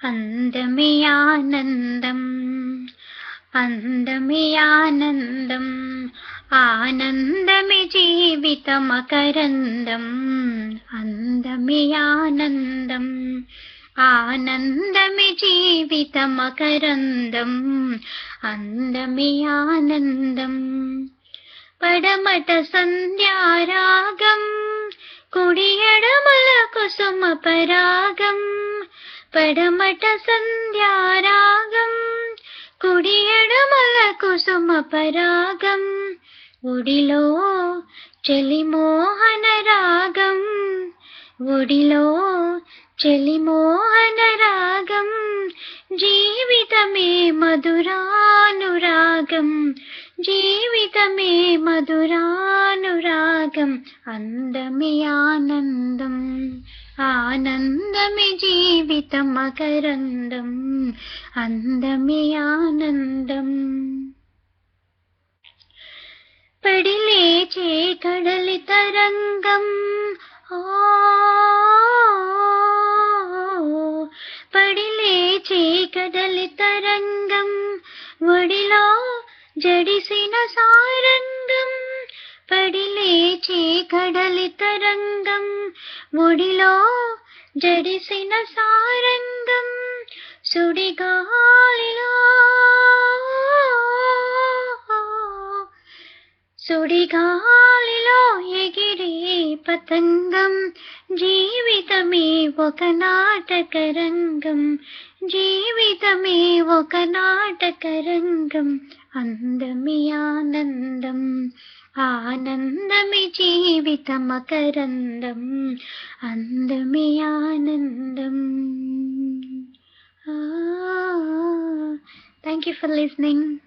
అందమే ఆనందం, అందమే ఆనందం, ఆనందమే జీవితమకరందం. అందమే ఆనందం, ఆనందమే జీవితమకరందం. అందమే ఆనందం. పడమట సంధ్యారాగం, కుడి ఎడమల కుసుమ పరాగం. పడమట సంధ్యారాగం, కుడి ఎడమల కుసుమ పరాగం. ఒడిలో చెలిమోహన రాగం, ఒడిలో చెలిమోహన రాగం. జీవితమే మధురానురాగం, జీవితమే మధురానురాగం. అందమే ఆనందం, ఆనందమే జీవితమకరందం. అందమే ఆనందం. పడి లేచే కడలి తరంగం, పడి లేచే కడలి తరంగం. ఒడిలో జడిసిన సారంగం, పడి లేచే కడలి తరంగం. ఒడిలో జడిసిన సారంగం. సుడిగాలిలో, సుడిగాలిలో ఎగిరే పతంగం. జీవితమే ఒక నాటకరంగం, జీవితమే ఒక నాటకరంగం. అందమే ఆనందం, ఆనందమే జీవితమకరందం. అందమే ఆనందం. Thank you for listening.